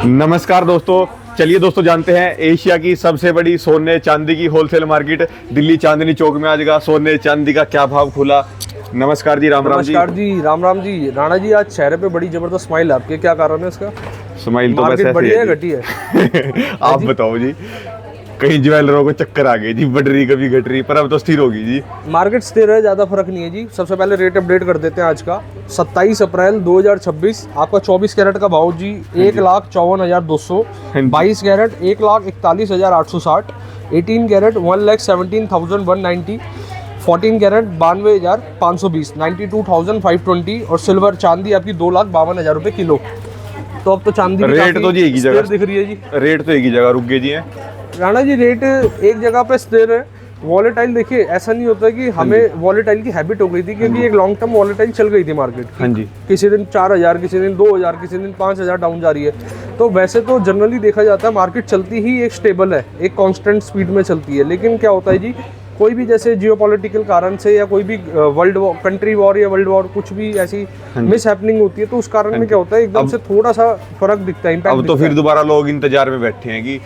नमस्कार दोस्तों। चलिए दोस्तों जानते हैं एशिया की सबसे बड़ी सोने चांदी की होलसेल मार्केट दिल्ली चांदनी चौक में आज का सोने चांदी का क्या भाव खुला। नमस्कार जी, राम राम जी। नमस्कार जी, राम राम जी। राणा जी, आज चेहरे पे बड़ी जबरदस्त स्माइल है आपके, क्या कारण है इसका? स्माइल तो मार्केट वैसे बढ़ी है है घटी है? आप बताओ जी। कहीं ज्वेलरों को चक्कर आ गई जी, बढ़ रही कभी घट रही, पर अब तो स्थिर होगी जी। मार्केट स्थिर है, ज़्यादा फर्क नहीं है जी। सबसे पहले रेट अपडेट कर देते हैं आज का। 27 अप्रैल 2026 आपका 24 कैरेट का भाव जी 1,54,200, 22 कैरेट 1,41,860, 18 कैरेट 1,17,190, 14 कैरेट 92,520, 92,520 और सिल्वर चांदी आपकी 2,52,000 रुपये किलो। तो अब तो चांदी की रेट तो जी एक ही जगह दिख रही है जी। रेट तो एक ही जगह रुक गए जी हैं राणा जी। रेट एक जगह पे स्थिर है। वॉलेटाइल देखिए, ऐसा नहीं होता कि हमें वॉलेटाइल की हैबिट हो गई थी, क्योंकि एक लॉन्ग टर्म वॉलेटाइल चल गई थी मार्केट। हाँ जी। किसी दिन 4,000, किसी दिन 2,000, किसी दिन 5,000 डाउन जा रही है। तो वैसे तो जनरली देखा जाता है मार्केट चलती ही एक स्टेबल है, एक कांस्टेंट स्पीड में चलती है। लेकिन क्या होता है जी, कोई भी जैसे जियोपॉलिटिकल कारण से या कोई भी वर्ल्ड वॉर, कंट्री वॉर या वर्ल्ड वॉर, कुछ भी ऐसी मिस हैपनिंग होती है, तो उस कारण में क्या होता है, एकदम से थोड़ा सा फर्क दिखता है, इम्पैक्ट अब तो फिर दोबारा लोग इंतजार में बैठे हैं कि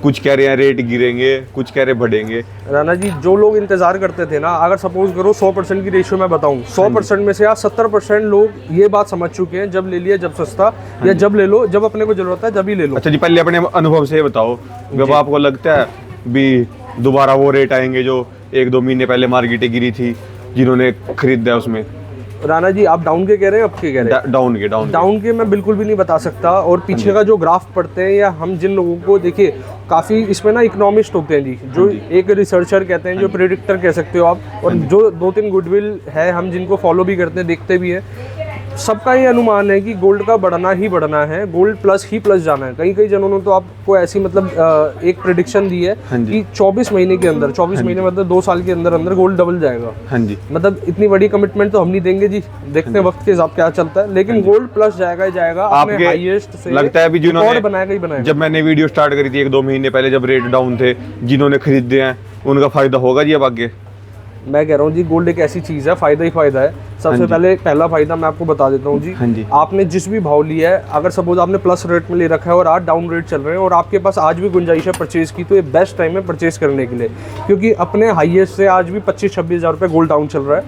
कुछ कह रहे हैं रेट गिरेंगे, कुछ कह रहे बढ़ेंगे। राणा जी, जो लोग इंतजार करते थे ना, अगर सपोज करो 100% की रेशियो मैं बताऊं, 100% में से आज 70% लोग ये बात समझ चुके हैं, जब ले लिया जब सस्ता, या जब ले लो जब अपने को जरूरत है जब ही ले लो। अच्छा जी, पहले अपने अनुभव से बताओ, जब आपको लगता है भी दोबारा वो रेट आएंगे जो 1-2 महीने पहले मार्केटें गिरी थी, जिन्होंने खरीदा उसमें? राणा जी, आप डाउन के कह रहे हैं, अब के कह रहे हैं? डाउन के मैं बिल्कुल भी नहीं बता सकता। और पीछे का जो ग्राफ पढ़ते हैं, या हम जिन लोगों को देखिए, काफ़ी इसमें ना इकोनॉमिस्ट होते हैं जी, जो एक रिसर्चर कहते हैं, जो प्रेडिक्टर कह सकते हो आप, और जो 2-3 गुडविल है, हम जिनको फॉलो भी करते हैं, देखते भी हैं। सबका ये अनुमान है कि गोल्ड का बढ़ना ही बढ़ना है, गोल्ड प्लस ही प्लस जाना है। कई जनों ने तो आपको ऐसी मतलब एक प्रेडिक्शन दी है कि 24 महीने के अंदर, 24 महीने मतलब 2 साल के अंदर अंदर गोल्ड डबल जाएगा। हाँ जी। मतलब इतनी बड़ी कमिटमेंट तो हम नहीं देंगे जी, देखते हैं वक्त के हिसाब क्या चलता है, लेकिन गोल्ड प्लस जाएगा ही जाएगा। आपके हाईएस्ट से लगता है अभी जिन्होंने बनाएगा ही बनाएगा। जब मैंने वीडियो स्टार्ट करी थी 1-2 महीने पहले, जब रेट डाउन थे, जिन्होंने खरीदे हैं उनका फायदा होगा जी अब आगे? मैं कह रहा हूँ जी, गोल्ड एक ऐसी चीज़ है, फायदा ही फायदा है। सबसे पहले पहला फायदा मैं आपको बता देता हूँ जी। हाँ जी। आपने जिस भी भाव लिया है, अगर सपोज आपने प्लस रेट में ले रखा है और आज डाउन रेट चल रहे हैं, और आपके पास आज भी गुंजाइश है परचेज की, तो ये बेस्ट टाइम है परचेज करने के लिए, क्योंकि अपने हाईएस्ट से आज भी 25-26 हज़ार रुपये गोल्ड डाउन चल रहा है।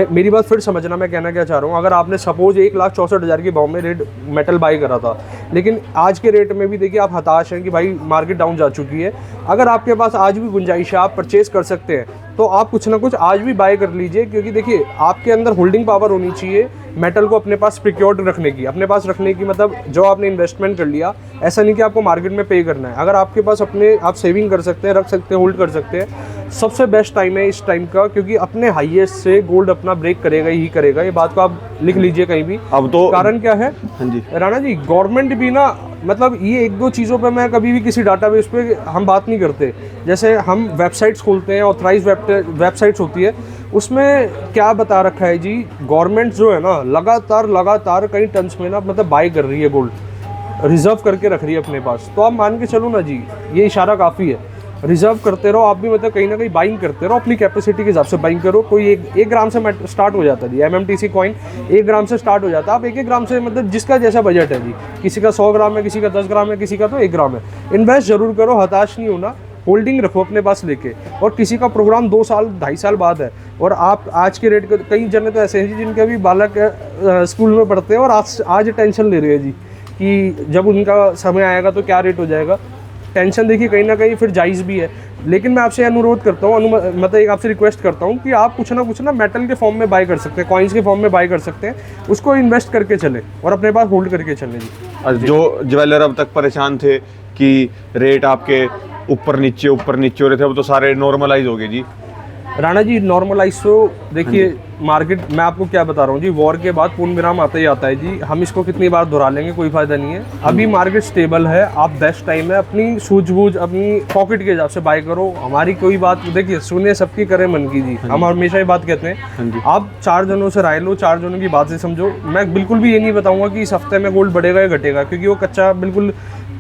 मेरी बात फिर समझना, मैं कहना क्या चाह रहा हूँ, अगर आपने सपोज 1,64,000 के भाव में रेट मेटल बाई करा था, लेकिन आज के रेट में भी देखिए आप हताश हैं कि भाई मार्केट डाउन जा चुकी है, अगर आपके पास आज भी गुंजाइश है, आप परचेज कर सकते हैं, तो आप कुछ ना कुछ आज भी बाय कर लीजिए। क्योंकि देखिए, आपके अंदर होल्डिंग पावर होनी चाहिए मेटल को अपने पास प्रिक्योर्ड रखने की, अपने पास रखने की, मतलब जो आपने इन्वेस्टमेंट कर लिया, ऐसा नहीं कि आपको मार्केट में पे करना है। अगर आपके पास अपने, आप सेविंग कर सकते हैं, रख सकते हैं, होल्ड कर सकते हैं, सबसे बेस्ट टाइम है इस टाइम का, क्योंकि अपने हाईएस्ट से गोल्ड अपना ब्रेक करेगा ही करेगा। ये बात को आप लिख लीजिए कहीं भी। अब तो कारण क्या है? हाँ जी राणा जी, गवर्नमेंट भी ना, मतलब ये 1-2 चीज़ों पे मैं कभी भी किसी डाटाबेस पे हम बात नहीं करते। जैसे हम वेबसाइट्स खोलते हैं, ऑथराइज वेबसाइट्स होती है, उसमें क्या बता रखा है जी, गवर्नमेंट जो है ना, लगातार कई टन्स में ना मतलब बाई कर रही है गोल्ड, रिजर्व करके रख रही है अपने पास। तो आप मान के चलो ना जी, ये इशारा काफ़ी है। रिजर्व करते रहो आप भी, मतलब कहीं ना कहीं बाइंग करते रहो, अपनी कैपेसिटी के हिसाब से बाइंग करो। कोई एक ग्राम से स्टार्ट हो जाता है जी, MMTC कॉइन 1 ग्राम से स्टार्ट हो जाता है। आप 1 ग्राम से, मतलब जिसका जैसा बजट है जी, किसी का 100 ग्राम है, किसी का 10 ग्राम है, किसी का तो 1 ग्राम है। इन्वेस्ट जरूर करो, हताश नहीं होना, होल्डिंग रखो अपने पास लेके। और किसी का प्रोग्राम 2 साल 2.5 साल बाद है, और आप आज के रेट, कई जने तो ऐसे हैं जी जिनके अभी बालक स्कूल में पढ़ते हैं और आज टेंशन ले रहे हैं जी कि जब उनका समय आएगा तो क्या रेट हो जाएगा। टेंशन देखिए कहीं ना कहीं फिर जायज़ भी है, लेकिन मैं आपसे अनुरोध करता हूँ, मतलब एक आपसे रिक्वेस्ट करता हूँ कि आप कुछ ना मेटल के फॉर्म में बाय कर सकते हैं, कॉइन्स के फॉर्म में बाय कर सकते हैं, उसको इन्वेस्ट करके चले और अपने पास होल्ड करके चले जी। जो ज्वेलर अब तक परेशान थे कि रेट आपके ऊपर नीचे हो रहे थे, अब तो सारे नॉर्मलाइज हो गए जी। राणा जी, नॉर्मलाइज तो देखिए, मार्केट मैं आपको क्या बता रहा हूँ जी, वॉर के बाद पूर्ण विराम आता ही आता है जी। हम इसको कितनी बार दोहरा लेंगे, कोई फायदा नहीं है। अभी मार्केट स्टेबल है, आप बेस्ट टाइम है, अपनी सूझबूझ, अपनी पॉकेट के हिसाब से बाय करो। हमारी कोई बात देखिए, सुने सबकी करे मन की जी, हम हमेशा ही बात कहते हैं। आप 4 जनों से राय लो, 4 जनों की बात से समझो। मैं बिल्कुल भी ये नहीं बताऊंगा कि इस हफ्ते में गोल्ड बढ़ेगा या घटेगा, क्योंकि वो कच्चा बिल्कुल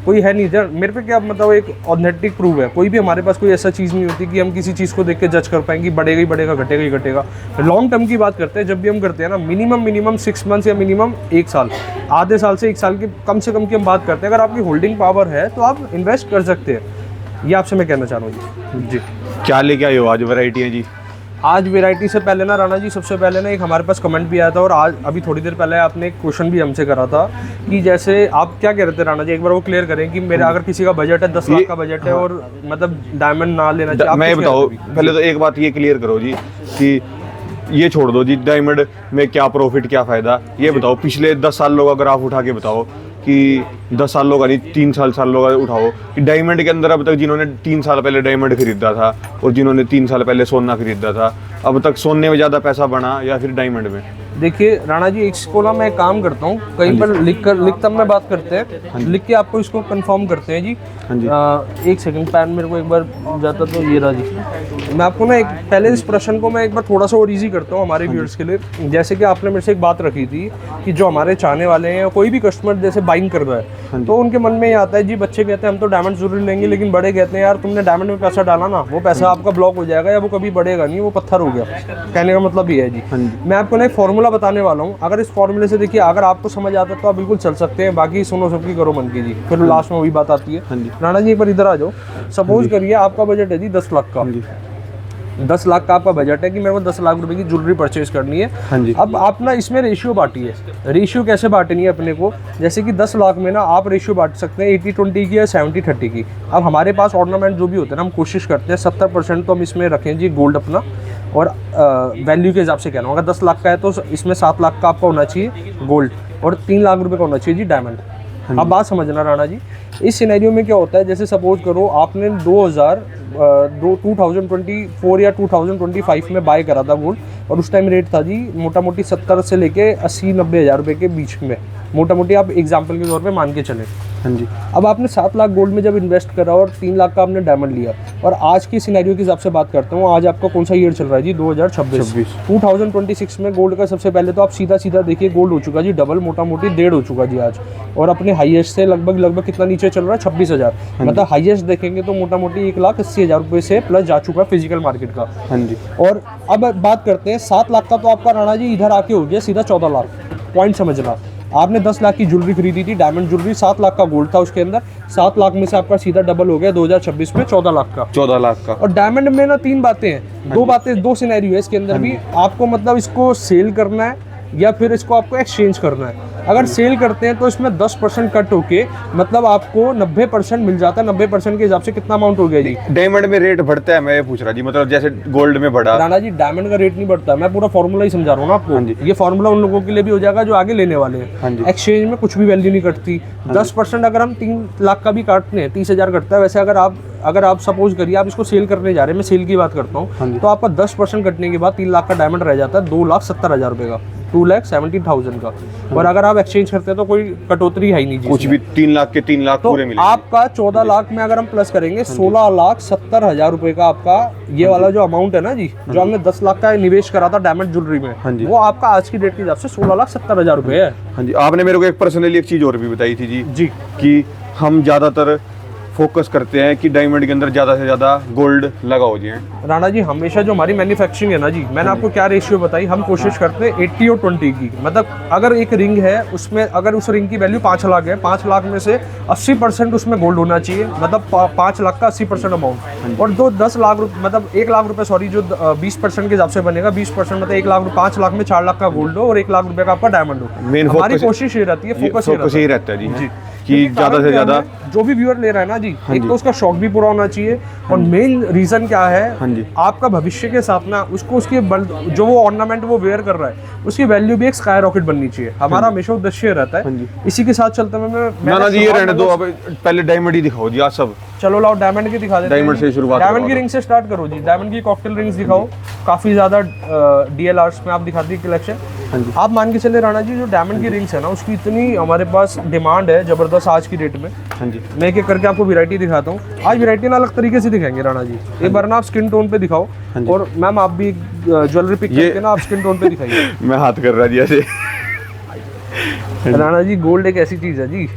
कोई है नहीं जर मेरे पे क्या मतलब एक ऑथेंटिक प्रूफ है। कोई भी हमारे पास कोई ऐसा चीज़ नहीं होती कि हम किसी चीज़ को देख के जज कर पाएंगे बढ़ेगा ही बढ़ेगा, घटेगा ही घटेगा। लॉन्ग टर्म की बात करते हैं, जब भी हम करते हैं ना, मिनिमम 6 मंथ्स या मिनिमम 1 साल, आधे साल से 1 साल की कम से कम की हम बात करते हैं। अगर आपकी होल्डिंग पावर है तो आप इन्वेस्ट कर सकते हैं। ये आपसे मैं कहना चाह रहा हूँ जी। क्या लेके आए हो आज वैरायटी है जी? आज वैरायटी से पहले ना राणा जी, सबसे पहले ना एक हमारे पास कमेंट भी आया था, और आज अभी थोड़ी देर पहले आपने एक क्वेश्चन भी हमसे करा था कि जैसे आप क्या कह रहे थे राणा जी, एक बार वो क्लियर करें कि मेरा अगर किसी का बजट है 10 लाख का बजट है और मतलब डायमंड ना लेना चाहिए, मैं बताओ पहले तो एक बात ये क्लियर करो जी कि ये छोड़ दो जी डायमंड में क्या प्रॉफिट क्या फ़ायदा, ये बताओ। पिछले 10 साल लोग अगर आप उठा के बताओ कि 10 साल लोग नहीं 3 साल लोग उठाओ कि डायमंड के अंदर अब तक जिन्होंने 3 साल पहले डायमंड खरीदा था और जिन्होंने 3 साल पहले सोना खरीदा था, अब तक सोने में ज़्यादा पैसा बना या फिर डायमंड में? देखिए राणा जी, इसको ना मैं काम करता हूँ, कहीं पर लिखता मैं बात करते हैं, लिख के आपको इसको कंफर्म करते हैं जी। हाँ जी। एक सेकंड, पैन मेरे को एक बार जाता तो ये रहा जी। मैं आपको ना एक पहले इस प्रश्न को मैं एक बार थोड़ा सा और ईजी करता हूँ हमारे व्यूअर्स के लिए। जैसे कि आपने मेरे से एक बात रखी थी कि जो हमारे चाहने वाले हैं, कोई भी कस्टमर जैसे बाइंग कर रहा है, तो उनके मन में ये आता है जी, बच्चे कहते हैं हम तो डायमंड जरूर लेंगे, लेकिन बड़े कहते हैं यार तुमने डायमंड में पैसा डाला ना, वो पैसा आपका ब्लॉक हो जाएगा या वो कभी बढ़ेगा नहीं, वो पत्थर हो गया। कहने का मतलब ये है जी। मैं आपको ना एक फॉर्मूला बताने वाला हूँ, अगर इस फॉर्मूले से देखिए अगर आपको समझ आता है तो आप बिल्कुल चल सकते हैं, बाकी सुनो सबकी करो मन की जी, फिर लास्ट में वही बात आती है। राणा जी एक बार इधर आ जाओ। सपोज करिए आपका बजट है जी 10 लाख का, 10 लाख का आपका बजट है कि मेरे को 10 लाख रुपए की ज्वेलरी परचेज करनी है। अब आप ना इसमें रेशियो बांटिए। रेशियो कैसे बांटनी है अपने को, जैसे कि 10 लाख में ना आप रेशियो बांट सकते हैं 80-20 की या 70-30 की। अब हमारे पास ऑर्नामेंट जो भी होते हैं ना, हम कोशिश करते हैं 70% तो हम इसमें रखें जी गोल्ड अपना, और वैल्यू के हिसाब से कह रहा हूँ, अगर 10 लाख का है तो इसमें 7 लाख का आपका होना चाहिए गोल्ड और 3 लाख रुपए का होना चाहिए जी डायमंड। अब बात समझना राणा जी, इस सिनेरियो में क्या होता है, जैसे सपोज करो आपने 2024 या 2025 में बाय करा था गोल्ड, और उस टाइम रेट था जी मोटा मोटी 70 से लेके 80-90 हज़ार रुपये के बीच में, मोटा मोटी आप एग्जाम्पल के तौर पे मान के चलें। हाँ जी। अब आपने 7 लाख गोल्ड में जब इन्वेस्ट करा और 3 लाख का आपने डायमंड लिया, और आज की सिनेरियो के हिसाब से बात करता हूँ, आज आपका कौन सा ईयर चल रहा है जी? 2026 में गोल्ड का सबसे पहले तो आप सीधा देखिए गोल्ड हो चुका जी डबल, मोटा मोटी 1.5 हो चुका जी आज, और अपने हाईएस्ट से लगभग कितना नीचे चल रहा है? 26,000। मतलब हाईएस्ट देखेंगे तो मोटा मोटी 1,80,000 रुपये से प्लस जा चुका है फिजिकल मार्केट का। हाँ जी। और अब बात करते हैं 7 लाख का, तो आपका राणा जी इधर आके हो गया सीधा 14 लाख। पॉइंट समझना, आपने 10 लाख की ज्वेलरी खरीदी थी, डायमंड ज्वेलरी, 7 लाख का गोल्ड था उसके अंदर, 7 लाख में से आपका सीधा डबल हो गया 2026 में 14 लाख का। 14 लाख का। और डायमंड में ना 3 बातें हैं, 2 बातें, 2 सिनेरियो है इसके अंदर भी। आपको मतलब इसको सेल करना है या फिर इसको आपको एक्सचेंज करना है। अगर सेल करते हैं तो इसमें 10% कट होके मतलब आपको 90% मिल जाता है। 90% के हिसाब से कितना अमाउंट हो गया जी? डायमंड में रेट बढ़ता है, मैं ये पूछ रहा जी, मतलब जैसे गोल्ड में बढ़ा। राणा जी डायमंड का रेट नहीं बढ़ता, मैं पूरा फॉर्मूला ही समझा रहा हूँ ना आपको। ये फॉर्मूला उन लोगों के लिए भी हो जाएगा जो आगे लेने वाले हैं। एक्सचेंज में कुछ भी वैल्यू नहीं कटती। 10% अगर हम 3 लाख का भी काटते हैं 30,000 कटता है। वैसे अगर आप सपोज करिए आप इसको सेल करने जा रहे हैं, मैं सेल की बात करता हूँ, तो आपका 10% कटने के बाद 3 लाख का डायमंड रह जाता है 2,70,000 रुपये का, 2,70,000 का। और अगर आप एक्सचेंज करते हैं तो कोई कटौती है ही नहीं जी, कुछ भी 3 लाख के 3 लाख तो पूरे मिलेंगे। आपका 14 लाख में अगर हम प्लस करेंगे 16,70,000 रुपए का आपका ये वाला जो अमाउंट है ना जी, जो हमने 10 लाख का निवेश करा था डायमंड ज्वेलरी में, वो आपका आज की डेट के हिसाब से 16,70,000 रुपए है। हाँ जी। आपने मेरे को एक पर्सनली एक चीज और भी बताई थी जी कि हम ज्यादातर फोकस करते हैं कि डायमंड के अंदर ज़्यादा से ज़्यादा गोल्ड लगाओ जी। राणा जी हमेशा जो हमारी मैन्युफैक्चरिंग है ना जी, मैंने आपको क्या रेशियो बताई, हम कोशिश करते हैं 80 और 20 की। मतलब अगर एक रिंग है उसमें अगर उस रिंग की वैल्यू 5 लाख है, 5 लाख में से 80% उसमें गोल्ड होना चाहिए, मतलब 5 लाख का 80% अमाउंट। और जो 10 लाख मतलब 1 लाख रुपए सॉरी जो 20% के हिसाब से बनेगा, 20% मतलब 1 लाख 5 लाख में 4 लाख का गोल्ड हो और 1 लाख रुपए का आपका डायमंड हो। हमारी कोशिश ये रहती है, फोकस यही रहता है जी कि ज़्यादा से ज़्यादा जो भी व्यूअर ले रहा है ना जी, एक तो उसका शौक भी पूरा होना चाहिए, और मेन रीज़न क्या है, आपका भविष्य के साथ ना उसको उसके जो वो ऑर्नामेंट वो वेयर कर रहा है उसकी वैल्यू भी एक स्काई रॉकेट बननी चाहिए। हमारा हमेशा उद्देश्य रहता है। इसी के साथ चलते हुए मैं जी ये रहने दो, अब पहले डायमंड ही दिखाओ जी आज सब। चलो लाओ डायमंड की दिखा देते हैं। डायमंड से शुरुआत, डायमंड की रिंग से स्टार्ट करो जी। डायमंड की कॉकटेल रिंग्स दिखाओ, काफी ज्यादा DLRs में आप दिखाती है कलेक्शन। आप मान के चले राणा जी, जो डायमंड की रिंग्स है ना उसकी इतनी हमारे पास डिमांड है जबरदस्त आज की डेट में। मैं एक एक करके आपको वैरायटी दिखाता हूँ। आज वैरायटी ना अलग तरीके से दिखाएंगे राणा जी। एक बार ना आप स्किन टोन पे दिखाओ, और मैम आप भी ज्वेलरी पिक करके ना आप स्किन टोन पे दिखाइए। मैं हाथ कर रहा जी ऐसे। राणा जी गोल्ड एक ऐसी चीज है जी,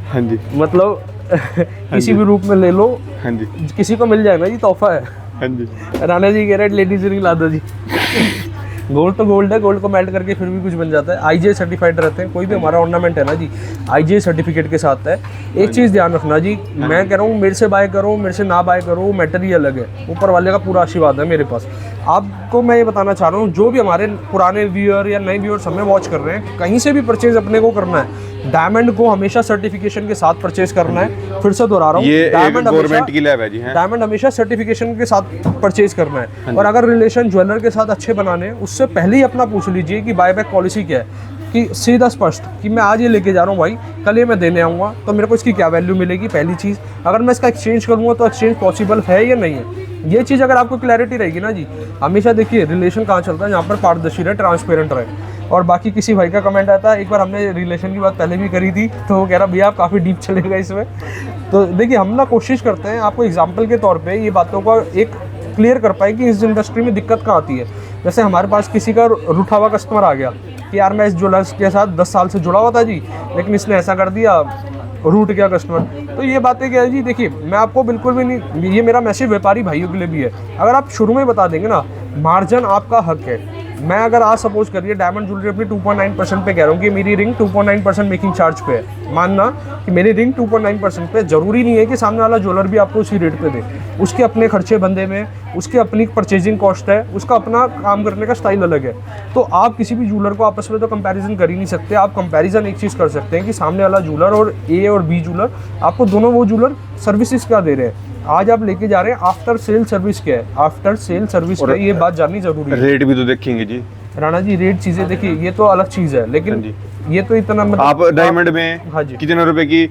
मतलब किसी भी रूप में ले लो, हाँ जी, किसी को मिल जाएगा जी, तोहफा है। हाँ जी। राणा जी कह रहे हैं लेडीज रिंग ला दो जी। गोल्ड तो गोल्ड है, गोल्ड को मेल्ट करके फिर भी कुछ बन जाता है। आईजीआई सर्टिफाइड रहते हैं, कोई भी हमारा ऑर्नामेंट है ना जी, आईजीआई सर्टिफिकेट के साथ है। एक चीज़ ध्यान रखना जी, मैं कह रहा हूँ मेरे से बाय करो, मेरे से ना बाय करो, मैटर ही अलग है, ऊपर वाले का पूरा आशीर्वाद है मेरे पास। आपको मैं ये बताना चाह रहा हूँ, जो भी हमारे पुराने व्यूअर या नए व्यूअर्स हमें वॉच कर रहे हैं, कहीं से भी परचेज अपने को करना है, डायमंड को हमेशा सर्टिफिकेशन के साथ परचेज करना है। फिर से दोहरा रहा हूँ, ये डायमंड गवर्नमेंट की लैब है जी। डायमंड हमेशा सर्टिफिकेशन के साथ परचेज करना है। और अगर रिलेशन ज्वेलर के साथ अच्छे बनाने हैं, उससे पहले ही अपना पूछ लीजिए कि बायबैक पॉलिसी क्या है, कि सीधा स्पष्ट कि मैं आज ये लेके जा रहा हूँ भाई, कल ये मैं देने आऊँगा, तो मेरे को इसकी क्या वैल्यू मिलेगी। पहली चीज़, अगर मैं इसका एक्सचेंज करूँगा तो एक्सचेंज पॉसिबल है या नहीं है, ये चीज़ अगर आपको क्लैरिटी रहेगी ना जी, हमेशा देखिए रिलेशन कहाँ चलता है, जहाँ पर पारदर्शी रहे, ट्रांसपेरेंट रहे। और बाकी किसी भाई का कमेंट आता है, एक बार हमने रिलेशन की बात पहले भी करी थी, तो वो कह रहा भैया आप काफ़ी डीप चले गए इसमें। तो देखिए हम ना कोशिश करते हैं आपको एग्जाम्पल के तौर पे ये बातों का एक क्लियर कर पाए कि इस इंडस्ट्री में दिक्कत कहाँ आती है। जैसे हमारे पास किसी का रूठा हुआ कस्टमर आ गया कि यार मैं इस ज्वेलर्स के साथ 10 साल से जुड़ा हुआ था जी, लेकिन इसने ऐसा कर दिया, रूट गया कस्टमर। तो ये बातें क्या है जी, देखिए मैं आपको बिल्कुल भी नहीं, ये मेरा मैसेज व्यापारी भाइयों के लिए भी है, अगर आप शुरू में बता देंगे ना, मार्जिन आपका हक है। मैं अगर आज सपोज करिए डायमंड ज्वेलरी अपनी 2.9% पे कह रहा हूँ कि मेरी रिंग 2.9% मेकिंग चार्ज पे है, मानना कि मेरी रिंग 2.9% पे, जरूरी नहीं है कि सामने वाला ज्वेलर भी आपको उसी रेट पे दे, उसके अपने खर्चे बंदे में, उसकी अपनी परचेजिंग कॉस्ट है, उसका अपना काम करने का स्टाइल अलग है। तो आप किसी भी ज्वेलर को आपस में तो कंपैरिजन कर ही नहीं सकते। आप कंपैरिजन एक चीज़ कर सकते हैं कि सामने वाला ज्वेलर और ए और बी ज्वेलर, आपको दोनों वो ज्वेलर सर्विसेज क्या दे रहे हैं, आज आप लेके जा रहे हैं आफ्टर सेल सर्विस क्या है, आफ्टर सेल सर्विस क्या है, ये बात जाननी जरूरी है। रेट भी तो देखेंगे जी राणा जी, रेट चीजें देखिए ये तो अलग चीज है, लेकिन ये तो इतना मतलब आप डायमंड में हाँ जी, कितने रुपए की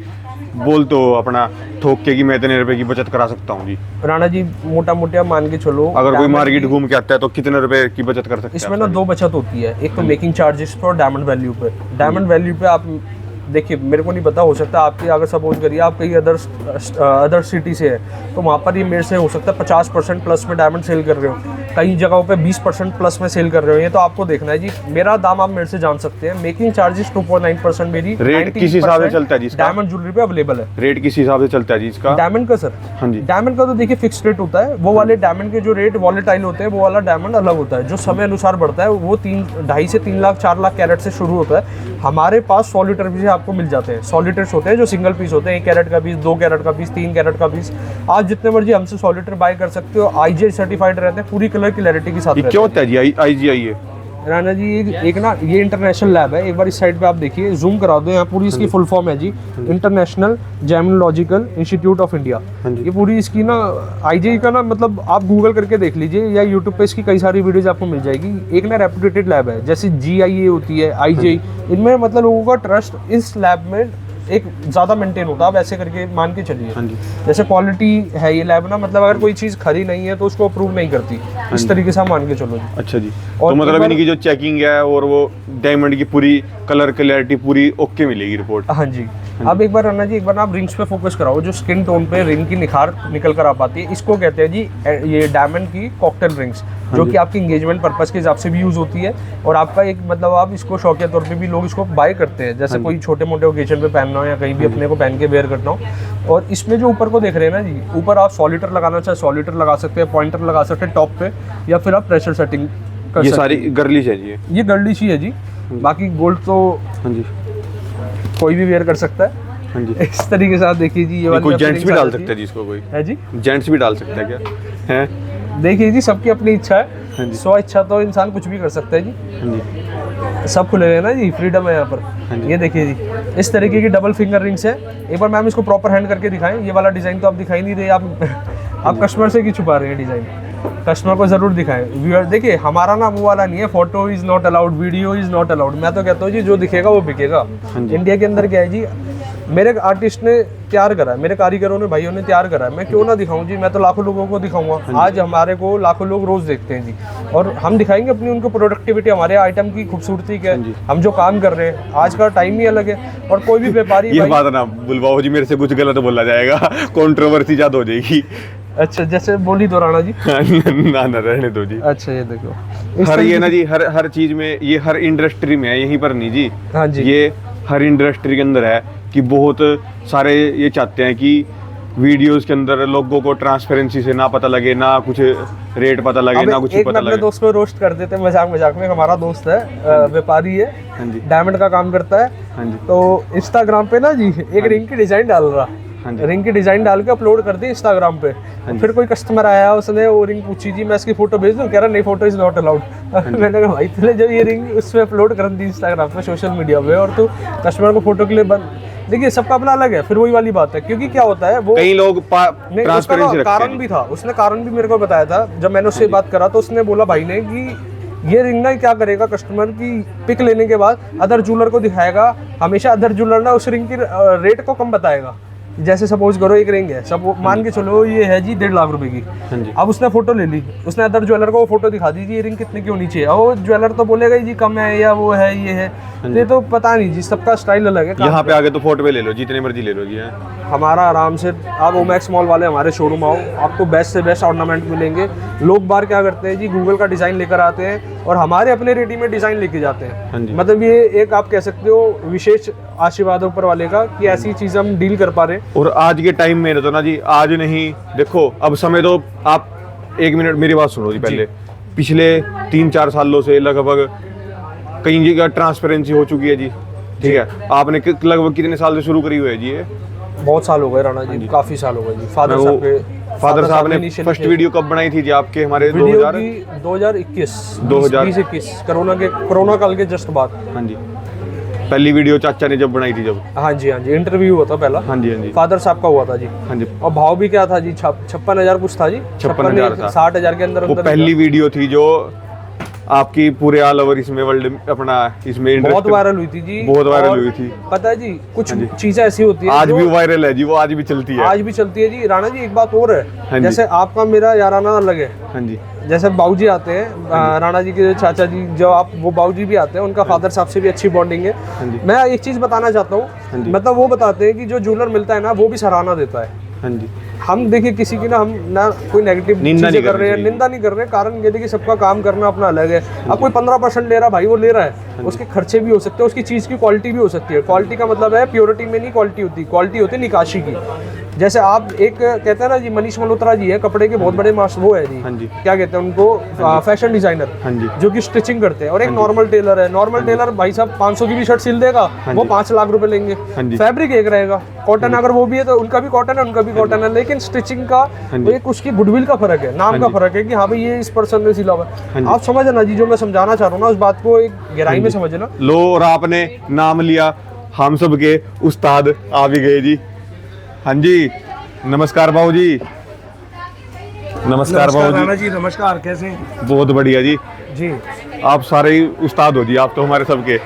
बोल तो अपना ठोक के कि मैं इतने रुपए की बचत करा सकता हूँ जी। राणा जी मोटा मोटा मान के चलो, अगर कोई मार्केट घूम के आता है तो कितने रुपए की बचत कर सकते हैं? इसमें ना दो बचत होती है, एक तो मेकिंग चार्जेस पे और डायमंड वैल्यू पे। डायमंड वैल्यू पे आप देखिए, मेरे को नहीं पता, हो सकता है आपके, अगर सपोज करिए आप कहीं अदर सिटी से है तो वहाँ पर ये मेरे से हो सकता है 50% प्लस में डायमंड सेल कर रहे हो, कई जगहों पे 20% प्लस में सेल कर रहे हो। ये तो आपको देखना है जी, मेरा दाम आप मेरे से जान सकते हैं। मेकिंग चार्जेस 2.9% मेरी, रेट किस हिसाब से चलता है जी इसका? डायमंड ज्वेलरी पे अवेलेबल है। रेट किस हिसाब से चलता है जी इसका? डायमंड का सर, हाँ जी, डायमंड का तो देखिए फिक्स रेट होता है, वो वाले डायमंड के जो रेट वॉलेटाइल होते हैं, वो वाला डायमंड अलग होता है, जो समय अनुसार बढ़ता है। वो 2.5 से 3 लाख 4 लाख कैरेट से शुरू होता है। हमारे पास 100 लीटर भी आपको मिल जाते हैं, 100 लीटर्स होते हैं जो सिंगल पीस होते हैं, 1 कैरेट का पीस, 2 कैरेट का पीस, 3 कैरेट का पीस। आप जितने मर्जी हमसे 100 लीटर बाय कर सकते हो। आईजीआई सर्टिफाइड रहते हैं, पूरी कलर क्लैरिटी के साथ। ये क्या होता है जी आईजीआई? ये राणा जी एक ना ये इंटरनेशनल लैब है, एक बार इस साइड पे आप देखिए, जूम करा दो, यहाँ पूरी इसकी फुल फॉर्म है जी, इंटरनेशनल जेमिनोलॉजिकल इंस्टीट्यूट ऑफ इंडिया। ये पूरी इसकी ना आईजीआई का ना मतलब आप गूगल करके देख लीजिए या यूट्यूब पे इसकी कई सारी वीडियोज आपको मिल जाएगी। एक ना रेपुटेटेड लैब है, जैसे जीआईए होती है, आईजीआई, इनमें मतलब लोगों का ट्रस्ट इस लैब में एक ज़्यादा मेंटेन होता है। आप ऐसे करके मान के चलिए, जैसे क्वालिटी है ये लैब ना, मतलब अगर कोई चीज़ खरी नहीं है तो उसको अप्रूव नहीं करती, इस तरीके से आप मान के चलो। अच्छा जी, तो मतलब इनकी जो चेकिंग है और वो डायमंड की पूरी कलर क्लैरिटी पूरी ओके मिलेगी रिपोर्ट? हाँ जी। अब एक बार राणा जी, एक बार आप रिंग्स पे फोकस कराओ, जो स्किन टोन पे रिंग की निखार निकल कर आ पाती है, इसको कहते हैं जी ये डायमंड की कॉकटेल रिंग्स, जो कि आपकी इंगेजमेंट पर्पस के हिसाब से भी यूज़ होती है। और आपका एक मतलब आप इसको शौकिया तौर पे भी लोग इसको बाय करते हैं, जैसे कोई छोटे मोटे ओकेजन पे पहनना हो या कहीं भी अपने को पहन के वेयर करना हो। और इसमें जो ऊपर को देख रहे हैं ना जी, ऊपर आप 100 लीटर लगाना चाहे 100 लीटर लगा सकते हैं, पॉइंटर लगा सकते हैं टॉप पे, या फिर आप प्रेशर सेटिंग कर सकते हैं। ये सारी गर्लिश है जी? ये गर्लिश ही है जी, बाकी गोल्ड तो हाँ जी कोई भी वेयर कर सकता है। हाँ जी, इस तरीके से आप देखिए जी, ये वाली कोई जेंट्स भी डाल सकता है जी इसको? कोई है जी, जेंट्स भी डाल सकता है क्या? है, देखिए जी, सबकी अपनी इच्छा है। हाँ जी, स्व इच्छा तो इंसान कुछ भी कर सकता है जी। हाँ जी, सब खुले हैं ना जी, फ्रीडम है यहाँ पर। हाँ जी। ये देखिए जी, इस तरीके की डबल फिंगर रिंग्स है। एक बार मैम इसको प्रॉपर हैंड करके दिखाएं। ये वाला डिजाइन तो आप दिखाई नहीं रहे, आप कस्टमर से क्यों छुपा रहे हैं डिजाइन? कस्टमर को जरूर दिखाएं। व्यूअर देखिए, हमारा ना वो वाला नहीं है, photo is not allowed, video is not allowed. मैं तो कहता हूँ जी, जो दिखेगा वो बिकेगा। इंडिया के अंदर क्या है जी, मेरे आर्टिस्ट ने तैयार करा है, मेरे कारीगरों ने, भाइयों ने तैयार करा है, मैं क्यों ना दिखाऊं जी? मैं तो लाखों लोगों को दिखाऊंगा। आज हमारे को लाखों लोग रोज देखते हैं जी, और हम दिखाएंगे अपनी उनको प्रोडक्टिविटी, हमारे आइटम की खूबसूरती क्या है, हम जो काम कर रहे हैं। आज का टाइम ही अलग है, और कोई भी व्यापारी ये बात ना बुलवाओ जी, मेरे से कुछ गलत बोला जाएगा, कंट्रोवर्सी ज्यादा हो जाएगी। अच्छा, जैसे बोली दो राणा जी। ना ना रहने दो जी। अच्छा, ये देखो हर ये ना जी, हर चीज में, ये हर इंडस्ट्री में है, यहीं पर नहीं जी। हाँ जी, ये हर इंडस्ट्री के अंदर है कि कि बहुत सारे ये चाहते हैं कि वीडियोस के अंदर लोगों को ट्रांसपेरेंसी से ना पता लगे, ना कुछ रेट पता लगे, ना कुछ एक पता मैं लगे। अपने दोस्त को रोस्ट कर देते मजाक मजाक में। हमारा दोस्त है, व्यापारी है, हाँ जी, डायमंड का काम करता है। हाँ जी, तो इंस्टाग्राम पे ना जी एक रिंग की डिजाइन डाल रहा, हाँ जी, रिंग की डिजाइन डाल के अपलोड कर दी इंस्टाग्राम पे। जी। फिर कोई कस्टमर आया, उसने वो रिंग पूछी जी मैं इसकी फोटो भेज दूं, कह रहा नहीं फोटो इज नॉट अलाउड। मैंने कहा भाई तूने जब ये रिंग उस पे अपलोड कर दी इंस्टाग्राम पे, सोशल मीडिया पे, और तू कस्टमर को फोटो के लिए बंद। देखिए सबका अपना अलग है, फिर वही वाली बात है, क्योंकि क्या होता है वो कई लोग नहीं, उसका ट्रांसपेरेंसी रखते कारण हैं। भी था, उसने कारण भी मेरे को बताया था। जब मैंने उससे बात करा तो उसने बोला भाई ने कि ये रिंग ना क्या करेगा, कस्टमर की पिक लेने के बाद अदर ज्वेलर को दिखाएगा, हमेशा अदर ज्वेलर ना उस रिंग की रेट को कम बताएगा। जैसे सपोज करो एक रिंग है, सब मान के चलो ये है जी 1.5 लाख रुपए की। हाँ जी, अब उसने फोटो ले ली, उसने अदर ज्वेलर को वो फोटो दिखा दी जी ये रिंग कितने की होनी चाहिए, और वो ज्वेलर तो बोलेगा ही जी कम है या वो है ये है। ये तो पता नहीं जी, सबका स्टाइल अलग है। यहाँ पे आगे तो फोटो पे ले लो, जितनी मर्जी ले लो जी। हमारा आराम से आप ओमैक्स मॉल वाले हमारे शोरूम आओ, आपको बेस्ट से बेस्ट ऑर्नामेंट मिलेंगे। लोग बार क्या करते हैं जी, गूगल का डिज़ाइन लेकर आते हैं और हमारे अपने रेडीमेड डिज़ाइन लेके जाते हाँ हैं। जी। मतलब ये एक आप कह सकते हो विशेष आशीर्वाद ऊपर वाले का कि ऐसी चीज़ हम डील कर पा रहे हैं। और आज के टाइम में तो ना जी, आज नहीं देखो अब समय तो आप 1 मिनट मेरी बात सुनो जी पहले। पिछले 3-4 सालों से लगभग कई जगह ट्रांसपेरेंसी हो चुकी है जी, ठीक है। आपने लगभग कितने साल से शुरू करी हुई है जी ये? बहुत साल हो गए राणा जी, काफ़ी साल हो गए जी। फादर साहब ने initially फर्स्ट थे। वीडियो कब बनाई थी जी आपके हमारे? वीडियो 2000? की 2021 2000 2021 कोरोना काल के जस्ट बाद। हाँ जी, पहली वीडियो चाचा ने जब बनाई थी जब। हाँ जी, हाँ जी, इंटरव्यू हुआ था पहला। हाँ जी, हाँ जी, फादर साहब का हुआ था जी। हाँ जी। और भाव भी क्या था जी, 56,000 कुछ था जी। 56,000 था। 60,000 के अंदर वो अंदर पहली वीडियो थी जो आपकी पूरे ऑल ओवर इसमें वर्ल्ड अपना इसमें बहुत इंटरेस्ट वायरल हुई थी जी। बहुत वायरल और हुई थी। पता है जी कुछ चीजें ऐसी होती है आज जो भी वायरल है जी, वो आज भी चलती है। आज भी चलती है जी। राणा जी एक बात और हाँ है, जी। जैसे आपका मेरा याराना अलग है। हाँ जी, जैसे बाबूजी आते हैं, राणा जी के चाचा जी, जो आप वो बाबूजी भी आते हैं, उनका फादर साहब से भी अच्छी बॉन्डिंग है। हाँ जी, मैं एक चीज बताना चाहता हाँ हूँ, जी। मतलब वो बताते हैं कि जो ज्वेलर मिलता है ना वो भी सराहना देता है। हाँ जी, हम देखिए किसी की ना, हम ना कोई नेगेटिव निंदा चीजें नहीं कर रहे हैं, करनी चाहिए। निंदा नहीं कर रहे हैं। कारण ये देखिए सबका काम करना अपना अलग है। अब कोई 15% ले रहा भाई, वो ले रहा है, उसके खर्चे भी हो सकते हैं, उसकी चीज की क्वालिटी भी हो सकती है। क्वालिटी का मतलब है प्योरिटी में नहीं क्वालिटी होती, क्वालिटी होती है निकाशी की। जैसे आप एक कहते हैं ना जी, मनीष मल्होत्रा जी है, कपड़े के बहुत बड़े मास्टर वो है जी, हाँ जी, क्या कहते हैं उनको, फैशन डिजाइनर, हाँ जी, जो कि स्टिचिंग करते हैं। और एक नॉर्मल टेलर है, नॉर्मल टेलर भाई साहब 500 की भी शर्ट सिल देगा, वो 5 लाख रुपए लेंगे। हाँ जी। फैब्रिक एक रहेगा, कॉटन अगर वो भी है तो उनका भी कॉटन है, उनका भी कॉटन है, लेकिन स्टिचिंग का हाँ जी। एक उसकी गुडविल का फर्क है, नाम का फर्क है कि हाँ भाई ये इस पर्सन ने सिला हुआ हाँ है। जी। आप समझना जी, जो मैं समझाना चाह रहा हूँ ना, उस बात को एक गहराई में समझना। लो। और आपने नाम लिया, हम सब के उस्ताद आ भी गए जी। हाँ जी, नमस्कार बाबू जी। नमस्कार बाबू राणा जी। जी नमस्कार, कैसे हैं? बहुत बढ़िया जी, जी आप सारे ही उस्ताद हो जी, आप तो हमारे सबके।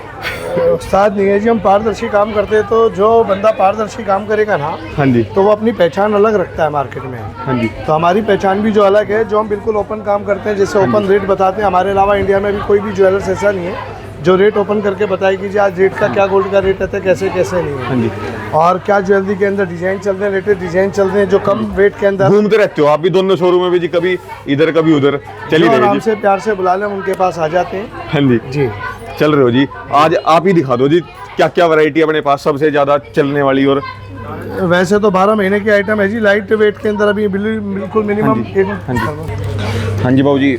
उस्ताद नहीं है जी, हम पारदर्शी काम करते हैं। तो जो बंदा पारदर्शी काम करेगा ना, हाँ जी, तो वो अपनी पहचान अलग रखता है मार्केट में। हाँ जी, तो हमारी पहचान भी जो अलग है, जो हम बिल्कुल ओपन काम करते हैं, जैसे ओपन रेट बताते हैं। हमारे अलावा इंडिया में भी कोई भी ज्वेलर्स ऐसा नहीं है जो रेट ओपन करके बताए कि जी आज रेट का क्या, गोल्ड का रेट रहता है, कैसे कैसे नहीं हाँ है। जी। और क्या ज्वेलरी के अंदर डिजाइन चल रहे हैं, लेटेस्ट डिजाइन चल रहे हैं जो कम वेट के अंदर। घूमते रहते हो आप भी दोनों शोरूम में भी जी, कभी इधर कभी उधर चल ही जो रहे आराम जी। से प्यार से बुला लें, हम उनके पास आ जाते हैं हाँ जी, जी। चल रहे हो जी। आज आप ही दिखा दो जी, क्या क्या वैरायटी अपने पास सबसे ज्यादा चलने वाली। और वैसे तो 12 महीने की आइटम है जी, लाइट वेट के अंदर अभी बिल्कुल मिनिमम। हाँ जी बाबू जी।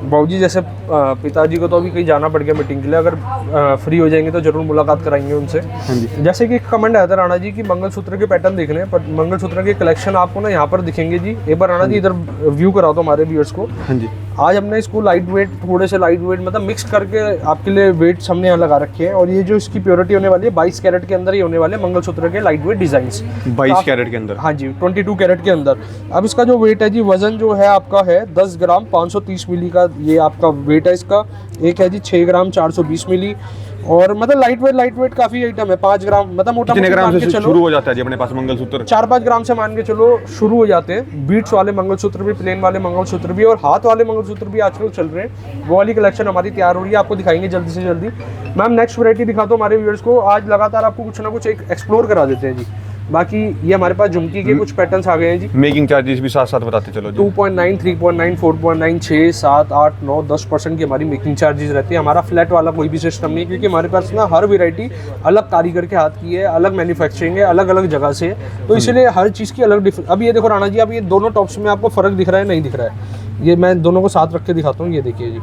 बाबूजी जैसे पिताजी को तो अभी कहीं जाना पड़ गया मीटिंग के लिए, अगर फ्री हो जाएंगे तो जरूर मुलाकात कराएंगे उनसे। हाँ जी, जैसे कि एक कमेंट आया था राणा जी की मंगलसूत्र के पैटर्न देखने हैं, पर मंगलसूत्र के कलेक्शन आपको ना यहाँ पर दिखेंगे जी। एक बार राणा जी इधर व्यू करा दो हमारे व्यूअर्स को। हाँ जी, आज हमने इसको लाइट वेट, थोड़े से लाइट वेट मतलब मिक्स करके आपके लिए वेट्स हमने यहाँ लगा रखे हैं। और ये जो इसकी प्योरिटी होने वाली है 22 कैरेट के अंदर ही होने वाले मंगलसूत्र के लाइट वेट डिजाइन। 22 कैरेट के अंदर। हाँ जी, 22 कैरेट के अंदर। अब इसका जो वेट है जी, वजन जो है आपका है 10 ग्राम 530 मिली का, ये आपका वेट है इसका। एक है जी 6 ग्राम 420 मिली। और मतलब लाइट वेट काफी आइटम है। 5 ग्राम मतलब मोटा कितने ग्राम से चलो शुरू हो जाता है जी अपने पास मंगलसूत्र? 4-5 ग्राम से मान के चलो शुरू हो जाते हैं। बीट्स वाले मंगलसूत्र भी, प्लेन वाले मंगलसूत्र भी, और हाथ वाले मंगलसूत्र भी आजकल चल रहे हैं। वो वाली कलेक्शन हमारी तैयार हो रही है, आपको दिखाएंगे जल्दी से जल्दी। मैम नेक्स्ट वैरायटी दिखा दो हमारे व्यूअर्स को। आज लगातार आपको कुछ ना कुछ एक एक्सप्लोर करा देते हैं जी। बाकी ये हमारे पास झुमकी के कुछ पैटर्न्स आ गए हैं जी। मेकिंग चार्जेस भी साथ साथ बताते चलो जी। 2.9, 3.9, 4.9, 6, 7, 8, 9, 10% की हमारी मेकिंग चार्जेस रहती है। हमारा फ्लैट वाला कोई भी सिस्टम नहीं है, क्योंकि हमारे पास ना हर वैरायटी अलग कारीगर के हाथ की है, अलग मैन्युफैक्चरिंग है, अलग अलग जगह से है, तो इसलिए हर चीज़ की अलग अब ये देखो राणा जी, अब ये दोनों टॉप्स में आपको फ़र्क दिख रहा है नहीं दिख रहा है? ये मैं दोनों को साथ रख के दिखाता हूँ, ये देखिए जी,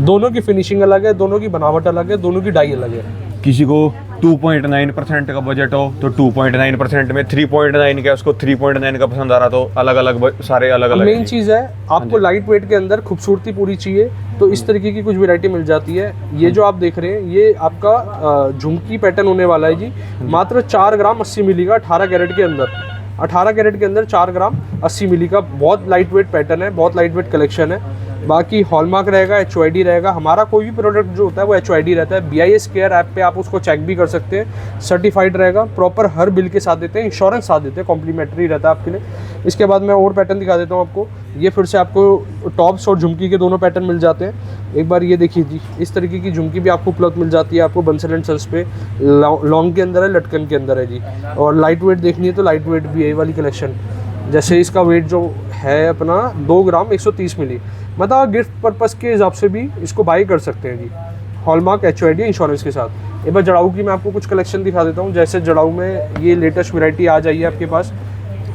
दोनों की फिनिशिंग अलग है, दोनों की बनावट अलग है, दोनों की डाई अलग है। किसी को 2.9% का बजट हो तो 2.9% में, 3.9 का उसको 3.9 का पसंद आ रहा तो अलग अलग सारे अलग अलग। मेन चीज़ है आपको लाइट वेट के अंदर खूबसूरती पूरी चाहिए तो इस तरीके की कुछ वैरायटी मिल जाती है। ये जो आप देख रहे हैं ये आपका झुमकी पैटर्न होने वाला है जी, मात्र 4 ग्राम 80 मिली का 18 कैरेट के अंदर, 18 कैरेट के अंदर 4 ग्राम 80 मिली का बहुत लाइट वेट पैटर्न है, बहुत लाइट वेट कलेक्शन है। बाकी हॉलमार्क रहेगा, HYD रहेगा। हमारा कोई भी प्रोडक्ट जो होता है वो HYD रहता है। BIS केयर ऐप पे आप उसको चेक भी कर सकते हैं, सर्टिफाइड रहेगा, प्रॉपर हर बिल के साथ देते हैं, इंश्योरेंस साथ देते हैं, कॉम्प्लीमेंट्री रहता है आपके लिए। इसके बाद मैं और पैटर्न दिखा देता हूँ आपको। ये फिर से आपको टॉप्स और झुमकी के दोनों पैटर्न मिल जाते हैं। एक बार ये देखिए जी, इस तरीके की झुमकी भी आपको उपलब्ध मिल जाती है, आपको बंसल एंड सन्स पे लॉन्ग के अंदर है, लटकन के अंदर है जी। और लाइट वेट देखनी है तो लाइट वेट भी है ये वाली कलेक्शन। जैसे इसका वेट जो है अपना 2 ग्राम 130 मिली, मतलब गिफ्ट पर्पस के हिसाब से भी इसको बाई कर सकते हैं जी, हॉलमार्क HYD इंश्योरेंस के साथ। एक बार जड़ाऊ की मैं आपको कुछ कलेक्शन दिखा देता हूँ। जैसे जड़ाऊ में ये लेटेस्ट वैरायटी आ जाइए आपके पास,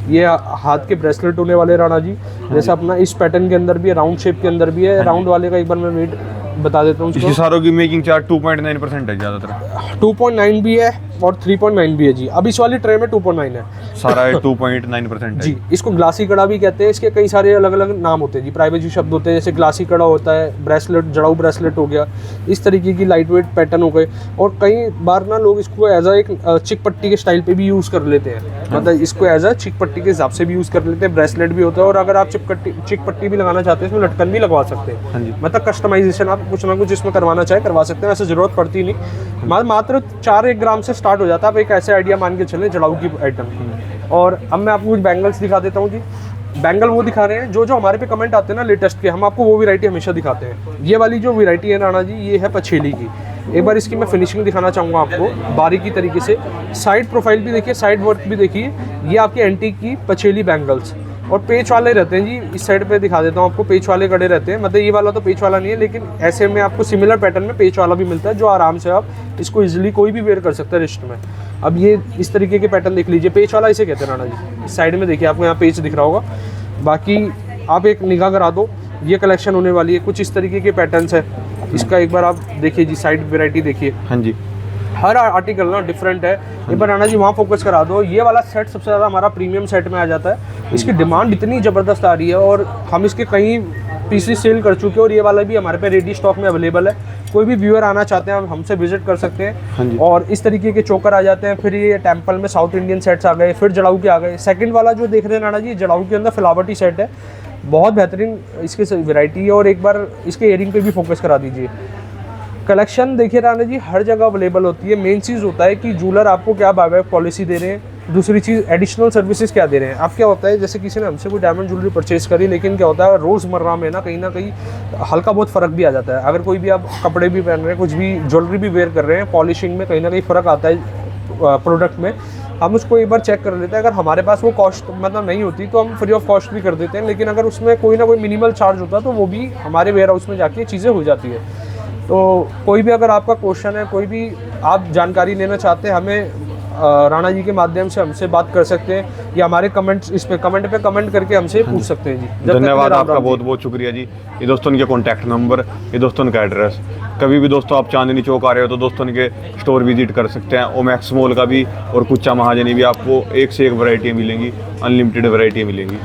ये हाथ के ब्रेसलेट होने वाले राणा जी। जैसे अपना इस पैटर्न के अंदर भी है, राउंड शेप के अंदर भी है। राउंड वाले का एक बार मैं वेट बता देता हूँ। इसकी सारों की मेकिंग चार्ज 2.9% है ज़्यादातर। 2.9 भी है और 3.9 भी है जी। अब इस वाली ट्रे में 2.9 है, सारा 2.9% है जी। इसको ग्लासी कड़ा भी कहते हैं, इसके कई सारे अलग अलग नाम होते हैं जी, प्राइवेसी शब्द होते हैं। जैसे ग्लासी कड़ा होता है, ब्रेसलेट, जड़ाऊ ब्रेसलेट हो गया, इस तरीके की लाइट वेट पैटर्न हो गए। और कई बार ना लोग इसको एज अ एक चिक पट्टी के स्टाइल पे भी यूज़ कर लेते हैं, मतलब इसको एज अ चिक पट्टी के हिसाब से भी यूज़ कर लेते हैं। ब्रेसलेट भी होता है, और अगर आप चिक पट्टी भी लगाना चाहते हैं इसमें लटकन भी लगवा सकते हैं, मतलब कस्टमाइजेशन आप कुछ ना कुछ इसमें करवाना चाहे करवा सकते हैं, ऐसे ज़रूरत पड़ती नहीं। मात्र 4-1 ग्राम से स्टार्ट हो जाता है। आप एक ऐसे आइडिया मान के चलें जड़ाऊ की आइटम। और अब मैं आपको कुछ बैंगल्स दिखा देता हूँ जी। बैंगल वो दिखा रहे हैं जो हमारे पे कमेंट आते हैं ना लेटेस्ट के, हम आपको वो वैरायटी हमेशा दिखाते हैं। ये वाली जो वैरायटी है राणा जी, ये है पछेली की। एक बार इसकी मैं फिनिशिंग दिखाना चाहूँगा आपको बारीकी तरीके से। साइड प्रोफाइल भी देखिए, साइड वर्क भी देखिए। ये आपके एंटीक की पछेली बैंगल्स, और पेच वाले रहते हैं जी। इस साइड पे दिखा देता हूँ आपको, पेच वाले कड़े रहते हैं। मतलब ये वाला तो पेच वाला नहीं है, लेकिन ऐसे में आपको सिमिलर पैटर्न में पेच वाला भी मिलता है, जो आराम से आप इसको इजीली कोई भी वेयर कर सकता है रिस्ट में। अब ये इस तरीके के पैटर्न देख लीजिए, पेच वाला इसे कहते हैं राणा जी। इस साइड में देखिए, आपको यहाँ पेच दिख रहा होगा। बाकी आप एक निगाह करा दो, ये कलेक्शन होने वाली है। कुछ इस तरीके के पैटर्न्स है। इसका एक बार आप देखिए जी, साइड वैरायटी देखिए। हाँ जी, हर आर्टिकल ना डिफरेंट है। एक बार राणा जी वहाँ फोकस करा दो। ये वाला सेट सबसे ज़्यादा हमारा प्रीमियम सेट में आ जाता है। इसकी डिमांड इतनी ज़बरदस्त आ रही है, और हम इसके कई पीसेस सेल कर चुके हैं, और ये वाला भी हमारे पे रेडी स्टॉक में अवेलेबल है। कोई भी व्यूअर आना चाहते हैं हमसे विजिट कर सकते हैं। और इस तरीके के चोकर आ जाते हैं। फिर ये टेम्पल में साउथ इंडियन सेट्स आ गए, फिर जड़ाऊ के आ गए। सेकंड वाला जो देख रहे हैं राणा जी, जड़ाऊ के अंदर फ्लावर्टी सेट है, बहुत बेहतरीन इसकी वैरायटी है। और एक बार इसके इयरिंग पे भी फोकस करा दीजिए। कलेक्शन देखिए राणा जी, हर जगह अवेलेबल होती है। मेन चीज़ होता है कि जूलर आपको क्या बायबैक पॉलिसी दे रहे हैं, दूसरी चीज़ एडिशनल सर्विसेज क्या दे रहे हैं। आप क्या होता है, जैसे किसी ने हमसे कोई डायमंड ज्वेलरी परचेज करी, लेकिन क्या होता है रोज़मर्रा में ना कहीं हल्का बहुत फ़र्क भी आ जाता है। अगर कोई भी आप कपड़े भी पहन रहे हैं, कुछ भी ज्वेलरी भी वेयर कर रहे हैं, पॉलिशिंग में कहीं ना कहीं फ़र्क आता है प्रोडक्ट में। हम उसको एक बार चेक कर लेते हैं। अगर हमारे पास वो कॉस्ट मतलब नहीं होती तो हम फ्री ऑफ कॉस्ट भी कर देते हैं, लेकिन अगर उसमें कोई ना कोई मिनिमल चार्ज होता है तो वो भी हमारे वेयर हाउस में जाके चीज़ें हो जाती है। तो कोई भी अगर आपका क्वेश्चन है, कोई भी आप जानकारी लेना चाहते हैं, हमें राणा जी के माध्यम से हमसे बात कर सकते हैं, या हमारे कमेंट्स इस पे कमेंट करके हमसे पूछ सकते हैं जी। धन्यवाद आपका, बहुत बहुत शुक्रिया जी। ये दोस्तों इनके कॉन्टैक्ट नंबर, ये दोस्तों इनका एड्रेस। कभी भी दोस्तों आप चांदनी चौक आ रहे हो तो दोस्तों इनके स्टोर विजिट कर सकते हैं। ओमैक्स मॉल का भी और कुच्चा महाजनी भी आपको एक से एक वैरायटी मिलेंगी, अनलिमिटेड वैरायटी मिलेंगी।